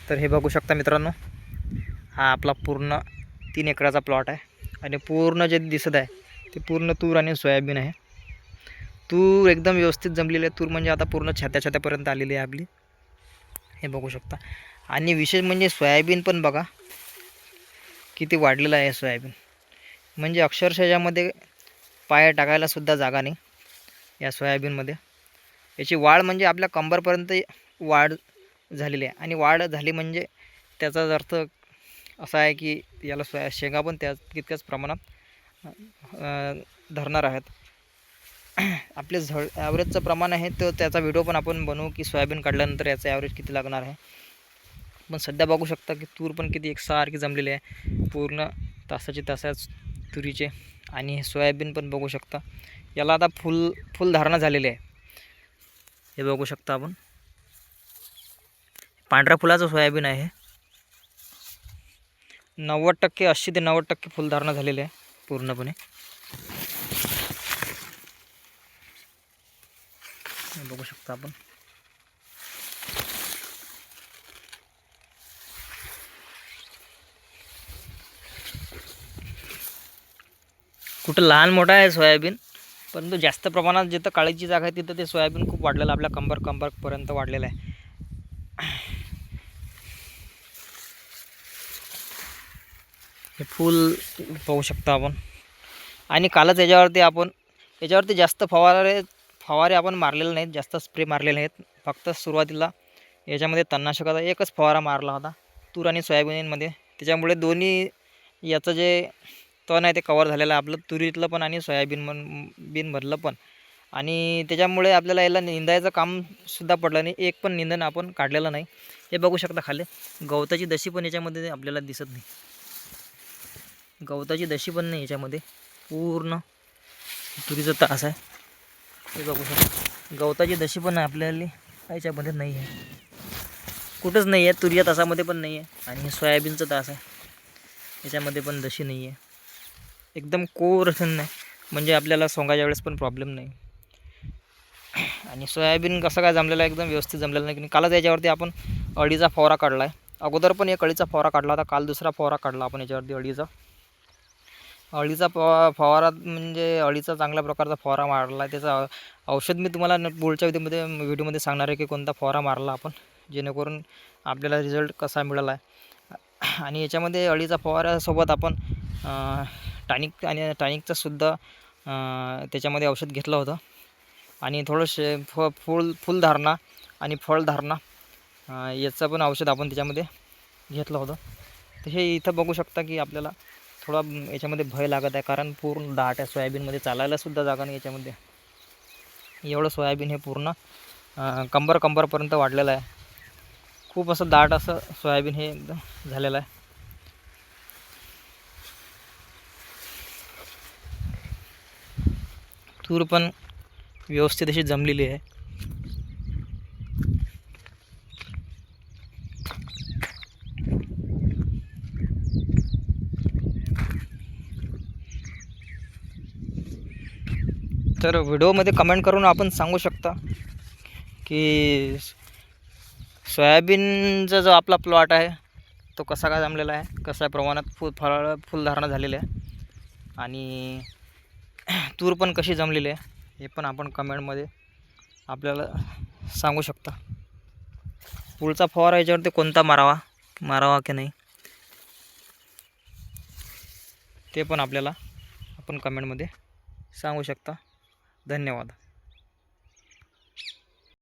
तर हे बघू शकता मित्रांनो, हा आपला पूर्ण 3 एकराचा प्लॉट आहे आणि पूर्ण जे दिसत आहे ते पूर्ण तूर आणि सोयाबीन आहे. तूर एकदम व्यवस्थित जमलेली आहे. तूर म्हणजे आता पूर्ण छात्यापर्यंत आलेली आहे आपली, हे बघू शकता. आणि विशेष म्हणजे सोयाबीन पण बघा किती वाढलेलं आहे. सोयाबीन म्हणजे अक्षरशः यामध्ये पाय टाकायला सुद्धा जागा नाही या सोयाबीनमध्ये. याची वाढ म्हणजे आपल्या कंबरपर्यंत वाढ झालेली आहे. आणि वाढ झाली म्हणजे त्याचाच अर्थ असा आहे की याला शेंगा पण तितक्याच प्रमाणात धरणार आहेत. आपले ॲव्हरेजचं प्रमाण आहे, तर त्याचा व्हिडिओ पण आपण बनवू की सोयाबीन काढल्यानंतर याचं ॲव्हरेज किती लागणार आहे. पण सध्या बघू शकता की तूर पण किती एकसारखी जमलेली आहे, पूर्ण तासाच तुरीचे. आणि सोयाबीन पण बघू शकता, याला आता फुलधारणा झालेली आहे. हे बघू शकता आपण, पांढऱ्या फुलाचं सोयाबीन आहे. 90% 80 ते 90% फुलधारणा झालेली आहे पूर्णपणे. हे बघू शकता आपण. कुठं लहान मोठा आहे सोयाबीन, परंतु जास्त प्रमाणात जिथं काळीची जागा आहे तिथं ते सोयाबीन खूप वाढलेलं, आपल्या कंबरपर्यंत वाढलेलं आहे. हे फूल पाहू शकता आपण. आणि कालच याच्यावरती जास्त फवारे आपण मारलेले नाहीत, जास्त स्प्रे मारलेले नाहीत. फक्त सुरुवातीला याच्यामध्ये तणनाशकाचा एकच फवारा मारला होता तूर आणि सोयाबीनमध्ये. त्याच्यामुळे दोन्ही याचं जे तण आहे ते कवर झालेलं आहे, आपलं तुरीतलं पण आणि सोयाबीनमधलं पण. आणि त्याच्यामुळे आपल्याला याला निंदायचं कामसुद्धा पडलं नाही, एक पण निंदन आपण काढलेलं नाही. हे बघू शकता खाली गवताची दशी पण याच्यामध्ये आपल्याला दिसत नाही. गवताची दशी पण नाही याच्यामध्ये, पूर्ण तुरीचं तास आहे. हे बघू शकता, गवताची दशी पण आपल्याला याच्यामध्ये नाही आहे, कुठंच नाही आहे. तुरीच्या तासामध्ये पण नाही आहे. आणि सोयाबीनचं तास आहे, याच्यामध्ये पण दशी नाही आहे. एकदम कोर नाही, म्हणजे आपल्याला सोंगाच्या वेळेस पण प्रॉब्लेम नाही. आणि सोयाबीन कसं काय जमलेलं आहे, एकदम व्यवस्थित जमलेलं नाही. कालच याच्यावरती आपण अळीचा फवारा काढला आहे. अगोदर पण एक अळीचा फवारा काढला होता, काल दुसरा फवारा काढला आपण याच्यावरती अळीचा फवारा. म्हणजे अळीचा चांगल्या प्रकारचा फवारा मारला आहे. त्याचा औषध मी तुम्हाला पुढच्या व्हिडिओमध्ये सांगणार आहे की कोणता फवारा मारला आपण, जेणेकरून आपल्याला रिझल्ट कसा मिळाला आहे. आणि याच्यामध्ये अळीचा फवाऱ्यासोबत आपण टॉनिकचा सुद्धा त्याच्यामध्ये औषध घेतलं होतं. आणि थोडंसे फुलधारणा आणि फळधारणा याचं पण औषध आपण त्याच्यामध्ये घेतलं होतं. तर हे इथं बघू शकता की आपल्याला थोडा याच्यामध्ये भय लागत आहे, कारण पूर्ण दाट आहे. सोयाबीनमध्ये चालायलासुद्धा जागा नाही याच्यामध्ये. एवढं सोयाबीन हे पूर्ण कंबरपर्यंत वाढलेलं आहे. खूप असं दाट असं सोयाबीन हे एकदम झालेलं आहे. तूर पण व्यवस्थित अशी जमलेली आहे. तर व्हिडिओमध्ये कमेंट करून आपण सांगू शकता की सोयाबीनचा जो आपला प्लॉट आहे तो कसा काय जमलेला आहे, कशा प्रमाणात फुलधारणा झालेली आहे, आणि तूर पण कशी जमलेली आहे हे पण आपण कमेंटमध्ये आपल्याला सांगू शकता. पुढचा फवारा याच्यावरती कोणता मारावा की नाही ते पण आपल्याला आपण कमेंटमध्ये सांगू शकता. धन्यवाद.